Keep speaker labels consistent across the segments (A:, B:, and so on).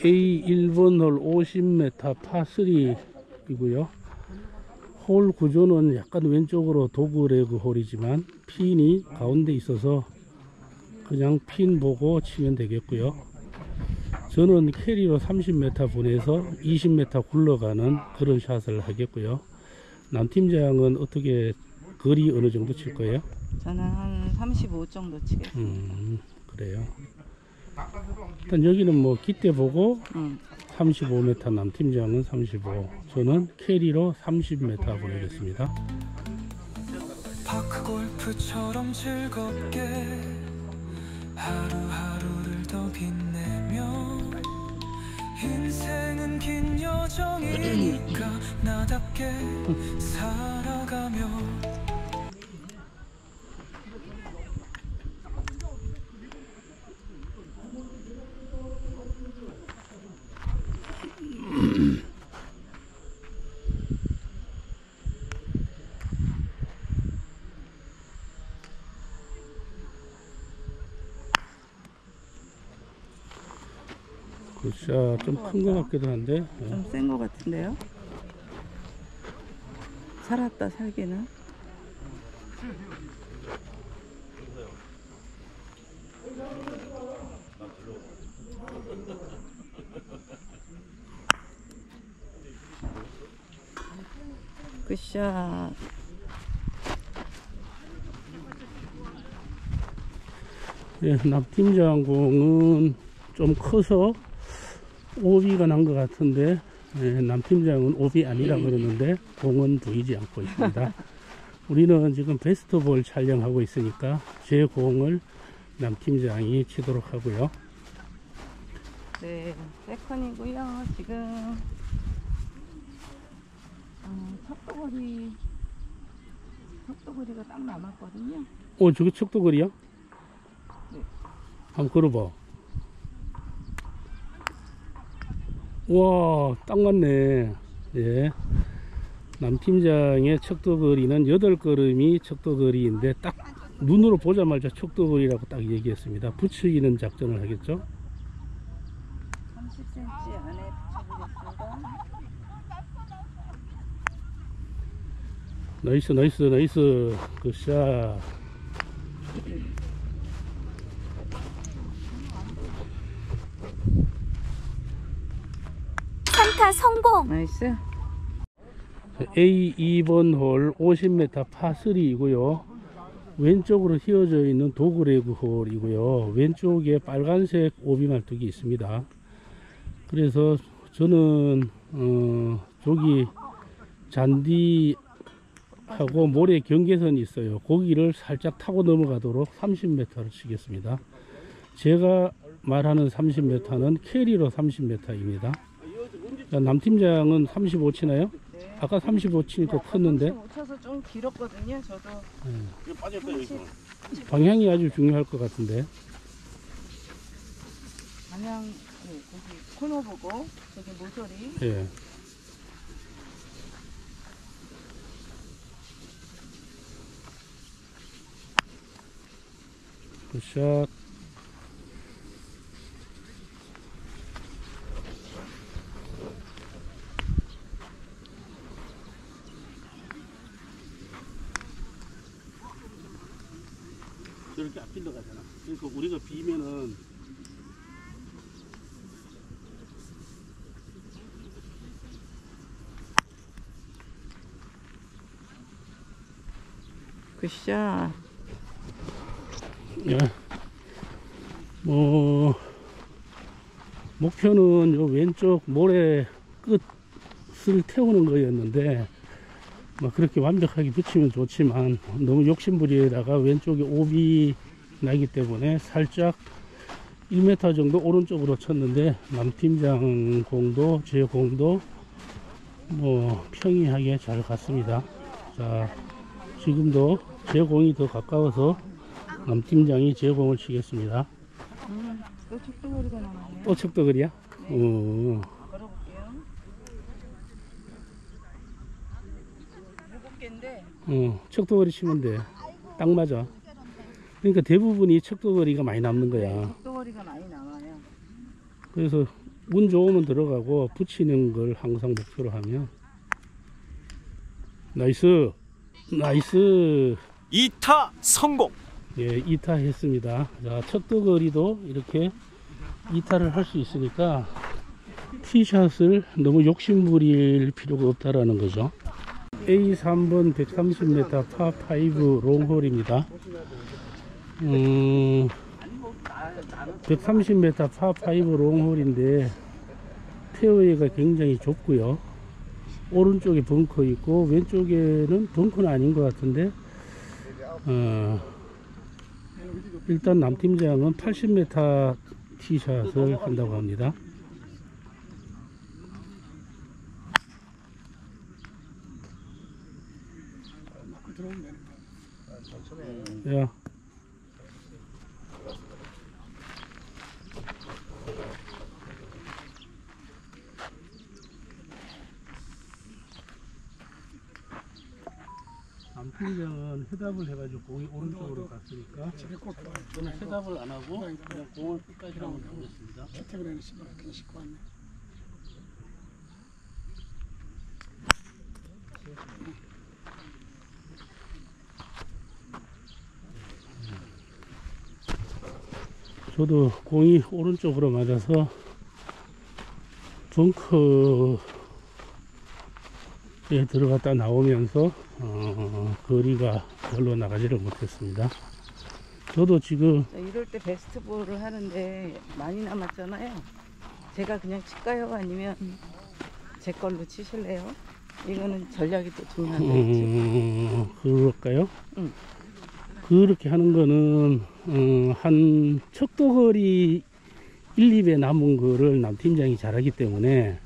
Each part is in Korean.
A: A1번 홀 50m 파3이고요. 홀 구조는 약간 왼쪽으로 도그레그 홀이지만 핀이 가운데 있어서 그냥 핀 보고 치면 되겠고요. 저는 캐리로 30m 보내서 20m 굴러가는 그런 샷을 하겠고요. 남팀장은 어떻게 거리 어느 정도 칠 거예요?
B: 저는 한 35 정도 치겠습니다.
A: 그래요. 일단 여기는 뭐 기대 보고 35m, 남팀장은 35, 저는 캐리로 30m 보내겠습니다.
C: 파크 골프처럼 즐겁게 하루하루를 더 빛내며 인생은 긴 여정이니까 나답게 살아가며
A: 굿샷. 좀 큰 것 같기도 한데
B: 좀 센 것 같은데요? 살았다 살기는. 굿샷.
A: 예, 남팀장 공은 좀 커서 오비가 난 것 같은데, 예, 남팀장은 오비 아니라 그러는데 공은 보이지 않고 있습니다. 우리는 지금 베스트볼 촬영하고 있으니까 제 공을 남팀장이 치도록 하고요.
B: 네, 세컨이고요. 지금 척도거리가 딱 남았거든요.
A: 오, 저게 척도거리야?
B: 네.
A: 한번 걸어봐. 와, 딱 맞네. 예. 남팀장의 척도거리는 8걸음이 척도거리인데 딱 눈으로 보자마자 척도거리라고 딱 얘기했습니다. 붙이는 작전을 하겠죠?
B: 30cm 안에 붙여보겠습니다.
A: 나이스, 나이스, 나이스. 굿샷.
D: 상타 성공.
B: 나이스.
A: A2번 홀 50m 파3이고요. 왼쪽으로 휘어져 있는 도그레그 홀이고요. 왼쪽에 빨간색 오비 말뚝이 있습니다. 그래서 저는 저기 잔디하고 모래 경계선이 있어요. 거기를 살짝 타고 넘어가도록 30m를 치겠습니다. 제가 말하는 30m는 캐리로 30m입니다. 남팀장은 35 치나요?
B: 네.
A: 아까 35 치니까 컸는데
B: 35 쳐서 좀 길었거든요. 저도.
A: 방향이 아주 중요할 것 같은데.
B: 방향, 네, 거기 코너 보고 저기 모서리.
A: 예. 굿샷. 이렇게 앞길로 가잖아. 그러니까 우리가 비면은
B: 굿샷.
A: 예. 목표는 요 왼쪽 모래 끝을 태우는 거였는데 그렇게 완벽하게 붙이면 좋지만 너무 욕심부리에다가 왼쪽에 오비 나기 때문에 살짝 1m 정도 오른쪽으로 쳤는데 남팀장 공도 제 공도 평이하게 잘 갔습니다. 자, 지금도 제 공이 더 가까워서 남팀장이 제 공을 치겠습니다.
B: 또 척도거리가 나왔네요.
A: 또 척도거리야?
B: 걸어볼게요.
A: 척도거리 치면 돼. 딱 맞아. 그러니까 대부분이 척도거리가 많이 남는 거야.
B: 척도거리가 많이 남아요.
A: 그래서 운 좋으면 들어가고 붙이는 걸 항상 목표로 하면. 나이스. 나이스.
D: 2타 성공.
A: 예, 2타 했습니다. 자, 척도거리도 이렇게 2타를 할 수 있으니까 티샷을 너무 욕심부릴 필요가 없다라는 거죠. A3번 130m 파5 롱홀입니다. 130m 파5 롱홀인데 페어웨이가 굉장히 좁고요. 오른쪽에 벙커 있고 왼쪽에는 벙커는 아닌 것 같은데 일단 남팀장은 80m 티샷을 한다고 합니다. 야. 남팀장은 해답을 해가지고 공이 오른쪽으로 갔으니까 저는 해답을 안 하고 그냥 공을 끝까지 한번 보겠습니다. 저도 공이 오른쪽으로 맞아서 벙커에 들어갔다 나오면서 거리가 별로 나가지를 못했습니다. 저도 지금
B: 이럴 때 베스트 볼을 하는데 많이 남았잖아요. 제가 그냥 칠까요? 아니면 제 걸로 치실래요? 이거는 전략이 또 중요한데.
A: 그럴까요?
B: 응.
A: 그렇게 하는 거는 한 척도거리 1, 2배 남은 거를 남팀장이 잘하기 때문에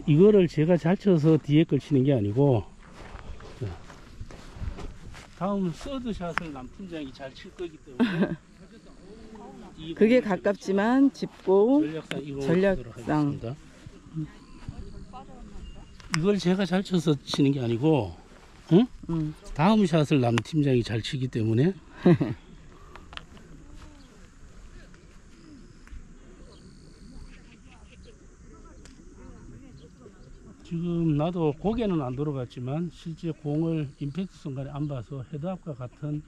A: 이거를 제가 잘 쳐서 뒤에 걸 치는 게 아니고 다음 서드샷을 남팀장이 잘 칠 거기 때문에
B: 그게 가깝지만 짚고
A: 전략상 이걸 제가 잘 쳐서 치는 게 아니고 다음 샷을 남팀장이 잘 치기 때문에 지금 나도 고개는 안 들어갔지만 실제 공을 임팩트 순간에 안 봐서 헤드압과 같은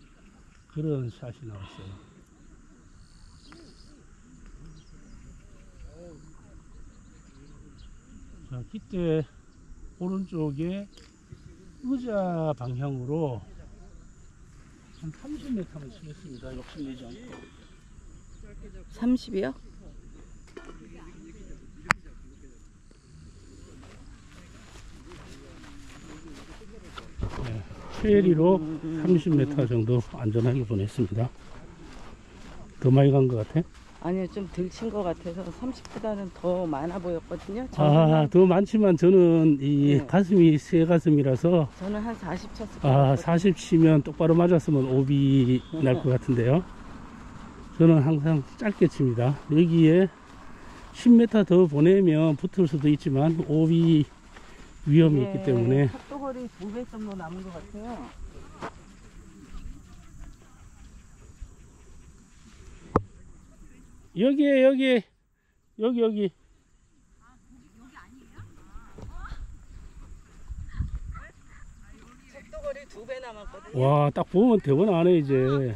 A: 그런 샷이 나왔어요. 자, 기대 오른쪽에 의자 방향으로 한 30m만 치겠습니다. 욕심내지 않고.
B: 30이요?
A: 네, 페리로 30m 정도 안전하게 보냈습니다. 더 많이 간 것 같아?
B: 아니요, 좀 덜 친 것 같아서 30보다는 더 많아 보였거든요.
A: 더 많지만 저는 이
B: 네.
A: 가슴이 새 가슴이라서
B: 저는 한 40 쳤을 거예요.
A: 40 치면 똑바로 맞았으면 오비 날 것 같은데요. 저는 항상 짧게 칩니다. 여기에 10m 더 보내면 붙을 수도 있지만 오비 위험이 있기 때문에
B: 척도거리 2배 정도 남은 것 같아요.
A: 여기
B: 척도거리 2배 남았거든요.
A: 와, 딱 보면 대본 안 해 이제.
E: 그래서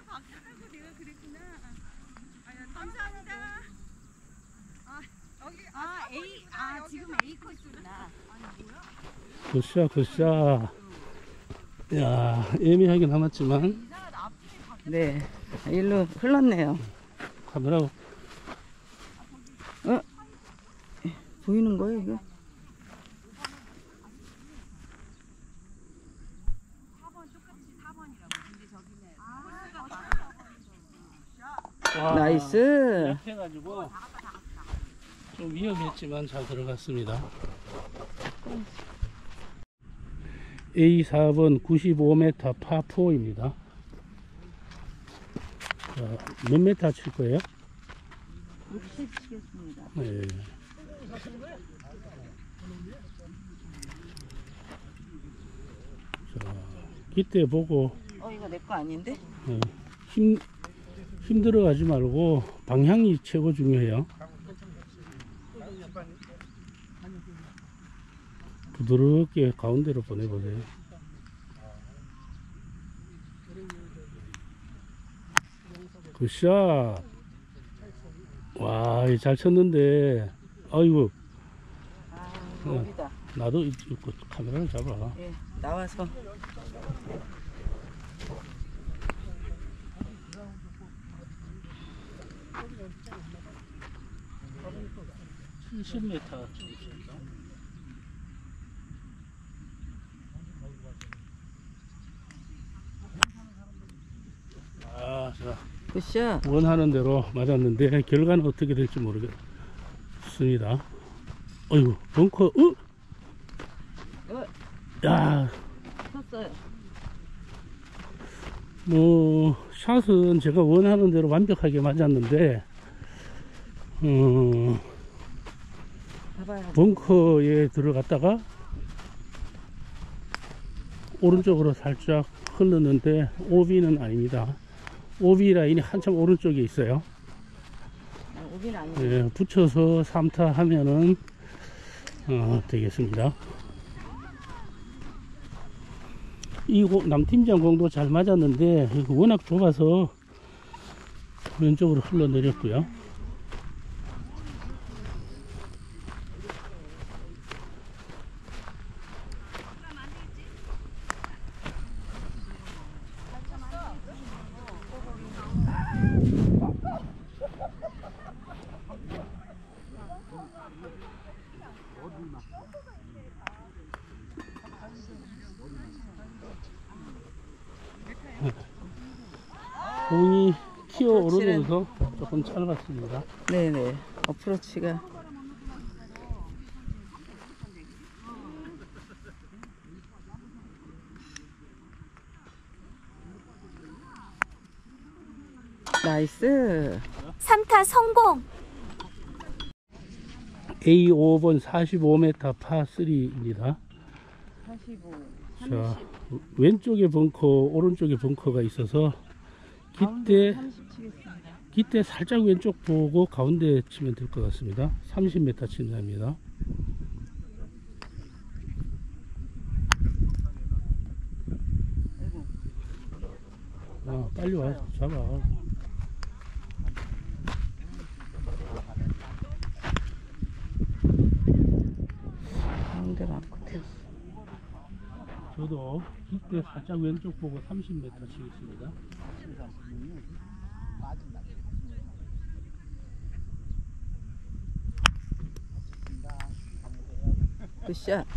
E: 박사하고 내가 그랬구나. 감사합니다. 여기 지금 A 코스구나.
A: 굿샷. 야, 애매하게 남았지만
B: 네, 일로 흘렀네요.
A: 카메라
B: 보이는 거예요, 이거?
A: 와,
B: 나이스.
A: 약해가지고 좀 위험했지만 잘 들어갔습니다. A4번 95m 파4입니다. 몇 메타 칠 거예요?
B: 60 치겠습니다.
A: 네. 자, 기대 보고
B: 이거 내 거 아닌데?
A: 힘들어 가지 말고 방향이 최고 중요해요. 부드럽게 가운데로 보내보세요. 굿샷. 와, 잘 쳤는데. 아이고,
B: 여기다.
A: 나도 카메라를 잡아.
B: 예, 나와서.
A: 70m. 아, 자,
B: 굿샷.
A: 원하는 대로 맞았는데 결과는 어떻게 될지 모르겠습니다. 어이구, 벙커. 야,
B: 쳤어요.
A: 뭐 샷은 제가 원하는 대로 완벽하게 맞았는데
B: 봐봐요.
A: 벙커에 들어갔다가 오른쪽으로 살짝 흘렀는데 OB는 아닙니다. OB 라인이 한참 오른쪽에 있어요.
B: 오긴 아니고.
A: 예, 붙여서 3타 하면은 되겠습니다. 이 남팀장 공도 잘 맞았는데 이거 워낙 좁아서 왼쪽으로 흘러내렸고요. 공이 튀어 오르면서 조금 짧았습니다.
B: 네네. 어프로치가. 나이스.
E: 3타 성공.
A: A5번 45m 파3입니다.
B: 45.
A: 자, 왼쪽에 벙커, 오른쪽에 벙커가 있어서
B: 가운데
A: 기대
B: 30 치겠습니다.
A: 기대 살짝 왼쪽 보고 가운데 치면 될 것 같습니다. 30m 친답니다. 빨리 와 잡아.
B: 가운데 맞고 튀었어.
A: 저도 기대 살짝 왼쪽 보고 30m 치겠습니다.
B: 굿샷.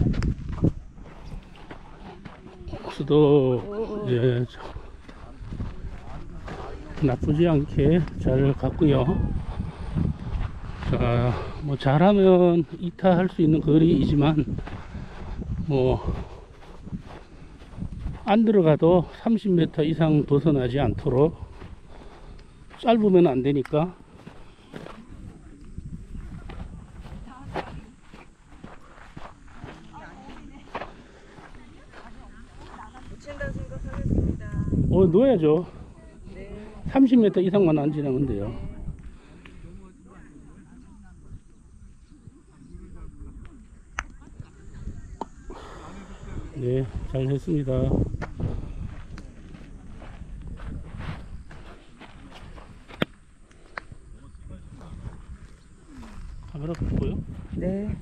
A: 수도 예, 나쁘지 않게 잘 갔고요. 자, 뭐 잘하면 2타 할 수 있는 거리이지만 뭐 안 들어가도 30m 이상 벗어나지 않도록 짧으면 안 되니까
B: 붙인다 생각하겠습니다.
A: 넣어야죠.
B: 네.
A: 30m 이상만 안 지나면 돼요. 네, 잘 했습니다. 카메라 끄고요.
B: 네.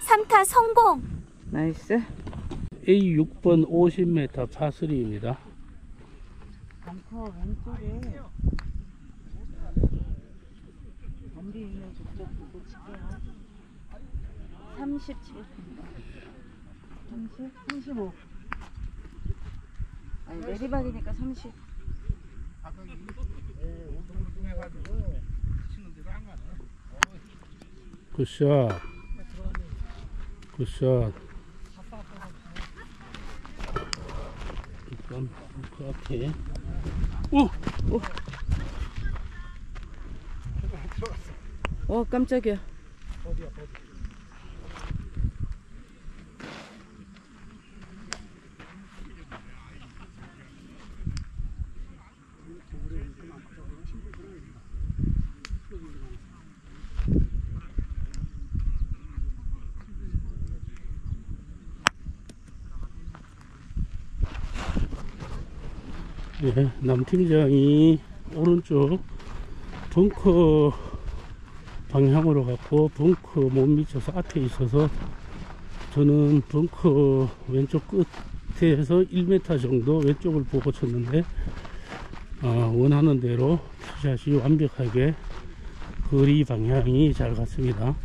E: 3타 성공.
B: 나이스.
A: A6번 50m 파3입니다.
B: 벙커 왼쪽에 범비 있는 쪽쪽 보고 칠게요. 30 치겠습니다. 30? 35. 아니 내리막이니까 30.
A: 굿샷. 굿샷. 일단 그 앞에
B: 깜짝이야.
A: 예, 남 팀장이 오른쪽 벙커 방향으로 갔고 벙커 못 미쳐서 앞에 있어서 저는 벙커 왼쪽 끝에서 1m 정도 왼쪽을 보고 쳤는데 원하는 대로 티샷이 완벽하게 거리 방향이 잘 갔습니다.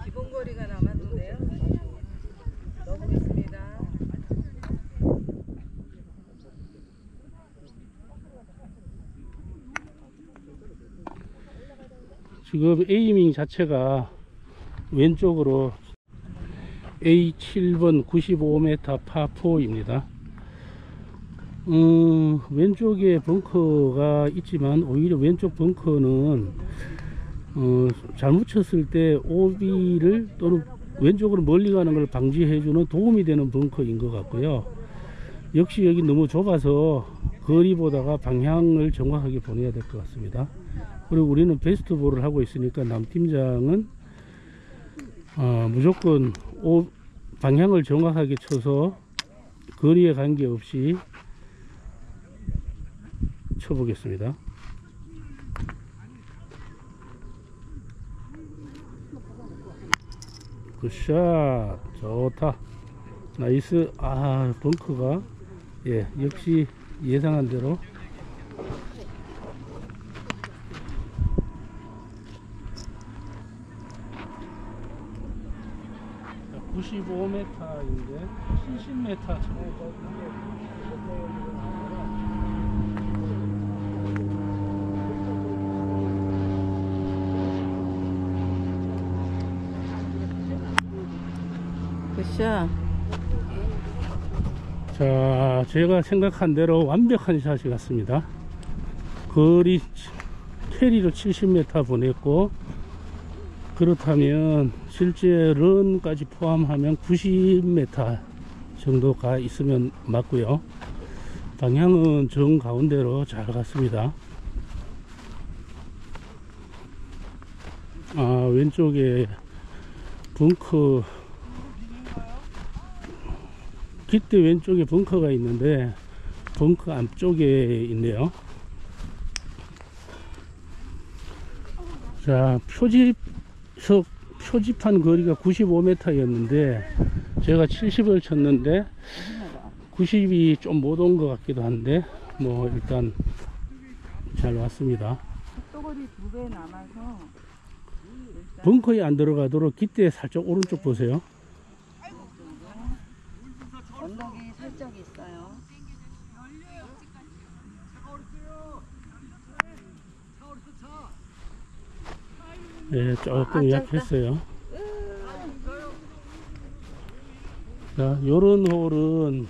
B: 기본 거리가 남았는데요. 넣어보겠습니다.
A: 지금 에이밍 자체가 왼쪽으로 A7번 95m 파4입니다. 왼쪽에 벙커가 있지만 오히려 왼쪽 벙커는 잘못 쳤을 때 오비를 또는 왼쪽으로 멀리 가는 걸 방지해주는 도움이 되는 벙커인 것 같고요. 역시 여기 너무 좁아서 거리보다가 방향을 정확하게 보내야 될 것 같습니다. 그리고 우리는 베스트 볼을 하고 있으니까 남 팀장은 무조건 방향을 정확하게 쳐서 거리에 관계없이 쳐보겠습니다. 굿샷, 좋다, 나이스. 벙커가 역시 예상한 대로 95m인데 70m
B: 굿샷.
A: 자, 제가 생각한 대로 완벽한 샷이 같습니다. 거리 캐리로 70m 보냈고, 그렇다면 실제 런까지 포함하면 90m 정도가 있으면 맞고요. 방향은 정 가운데로 잘 갔습니다. 왼쪽에 벙커, 깃대 왼쪽에 벙커가 있는데 벙커 앞쪽에 있네요. 자, 표집한 거리가 95m였는데 제가 70을 쳤는데 90이 좀 못 온 것 같기도 한데 뭐 일단 잘 왔습니다.
B: 속도거리 2배 남아서
A: 벙커에 안 들어가도록 깃대 살짝 오른쪽 보세요.
B: 언덕이 살짝 있어요.
A: 네, 조금 약했어요. 자, 요런 홀은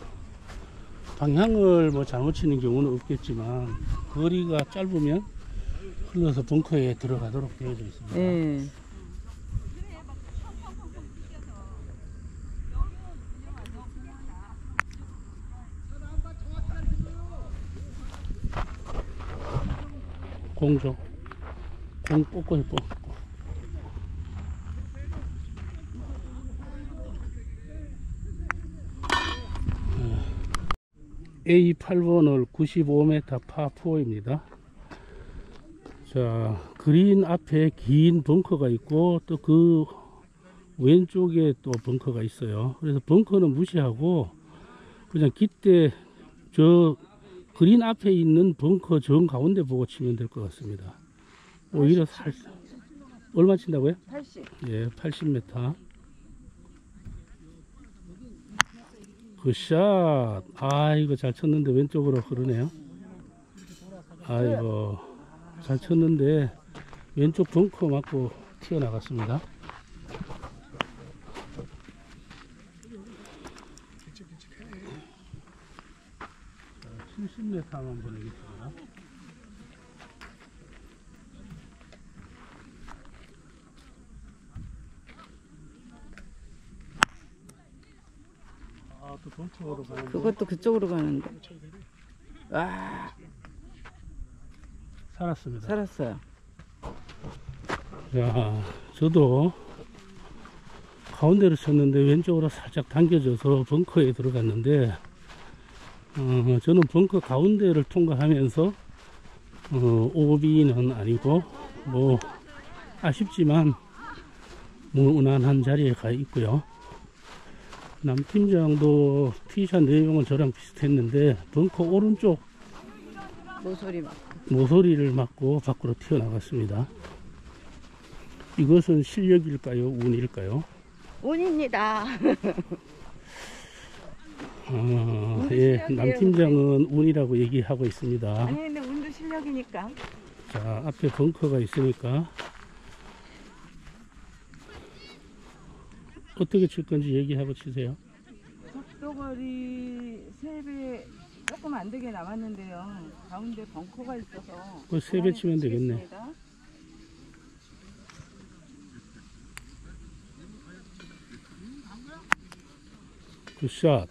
A: 방향을 뭐 잘못 치는 경우는 없겠지만 거리가 짧으면 흘러서 벙커에 들어가도록 되어져 있습니다.
B: 네.
A: 공조, 공 뽑고 싶어. A8번홀 95m 파4입니다. 자, 그린 앞에 긴 벙커가 있고 또 그 왼쪽에 또 벙커가 있어요. 그래서 벙커는 무시하고 그냥 깃대 저 그린 앞에 있는 벙커 정 가운데 보고 치면 될 것 같습니다. 오히려 얼마 친다고요?
B: 80.
A: 예, 80m. 굿샷. 이거 잘 쳤는데 왼쪽으로 흐르네요. 아이고, 잘 쳤는데 왼쪽 벙커 맞고 튀어나갔습니다. 자, 70m만 보내겠습니다. 또 벙커로 가는데.
B: 그것도 그쪽으로 가는데. 와,
A: 살았습니다.
B: 살았어요.
A: 자, 저도 가운데로 쳤는데 왼쪽으로 살짝 당겨져서 벙커에 들어갔는데, 저는 벙커 가운데를 통과하면서 OB는 아니고 뭐 아쉽지만 무난한 자리에 가 있고요. 남 팀장도 티샷 내용은 저랑 비슷했는데 벙커 오른쪽 모서리를 맞고 밖으로 튀어나갔습니다. 이것은 실력일까요? 운일까요?
B: 운입니다.
A: 예, 남 팀장은 운이라고 얘기하고 있습니다.
B: 아니 근데 운도 실력이니까.
A: 자, 앞에 벙커가 있으니까 어떻게 칠 건지 얘기하고 치세요.
B: 속도거리 3배 조금 안 되게 남았는데요. 가운데 벙커가 있어서
A: 그 3배 치면 되겠네.
B: 치겠습니다.
A: 굿샷.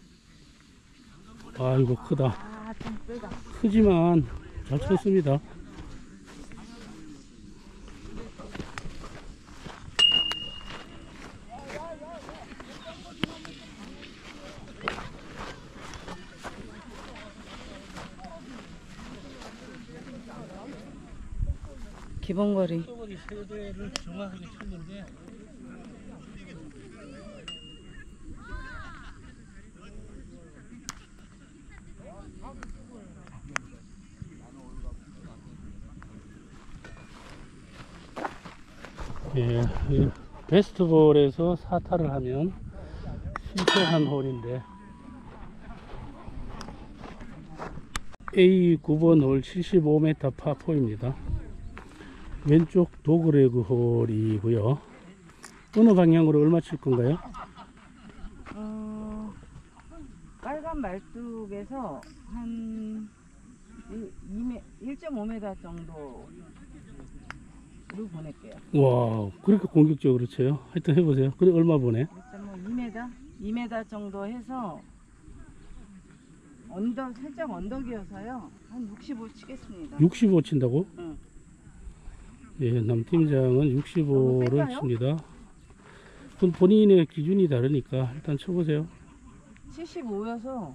A: 아, 이거 크다.
B: 아, 좀 세다.
A: 크지만 잘 쳤습니다.
B: 기본거리.
A: 속도거리 3배를 정확하게 쳤는데 예, 베스트볼에서 4타를 하면 실패한 홀인데 A9번 홀 75m 파4입니다. 왼쪽 도그레그 홀이고요. 어느 방향으로 얼마 칠 건가요?
B: 빨간 말뚝에서 한 1.5m 정도로 보낼게요.
A: 와, 그렇게 공격적으로 쳐요? 하여튼 해보세요. 그래 얼마 보내?
B: 2m 정도 해서 살짝 언덕이어서요. 한 65 치겠습니다.
A: 65 친다고?
B: 응.
A: 예, 남 팀장은 65를
B: 뺄까요?
A: 칩니다. 그건 본인의 기준이 다르니까 일단 쳐보세요.
B: 75여서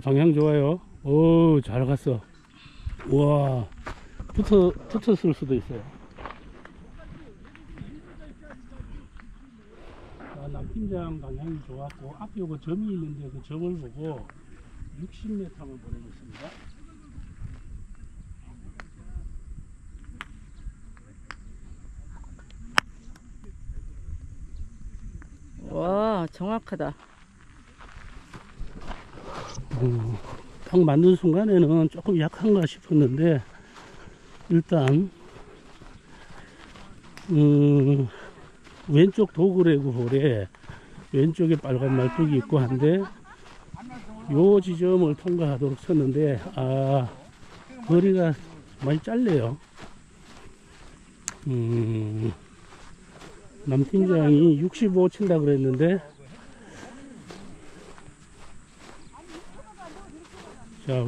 A: 방향 좋아요. 오, 잘 갔어. 우와, 붙었을 수도 있어요. 남 팀장 방향이 좋았고 앞에 요거 점이 있는데 그 점을 보고 60m만 보내겠습니다.
B: 와, 정확하다.
A: 딱 맞는 순간에는 조금 약한가 싶었는데 일단 왼쪽 도그레그 홀에 왼쪽에 빨간 말뚝이 있고 한데 요 지점을 통과하도록 쳤는데 거리가 많이 짧네요. 남팀장이 65 친다 그랬는데 자,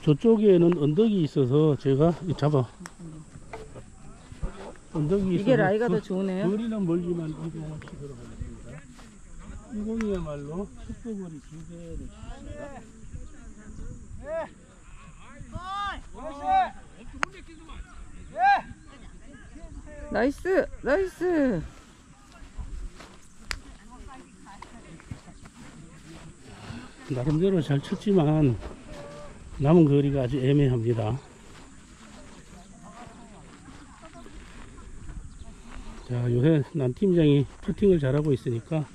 A: 저쪽에는 언덕이 있어서 제가 언덕이
B: 이게
A: 있어서
B: 라이가 더 좋으네요.
A: 거리는 멀지만 이동을 치도록 하겠습니다. 이 공이야말로 속도거리 2배를 칩니다.
B: 나이스.
A: 나름대로 잘 쳤지만 남은 거리가 아주 애매합니다. 자, 요새 남 팀장이 퍼팅을 잘하고 있으니까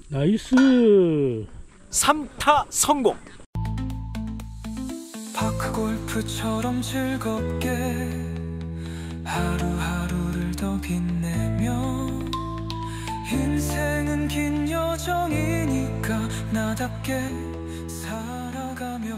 A: 나이스.
D: 3타 성공. 파크 골프처럼 즐겁게 하루하루를 더 빛내며 인생은 긴 여정이니까 나답게 살아가며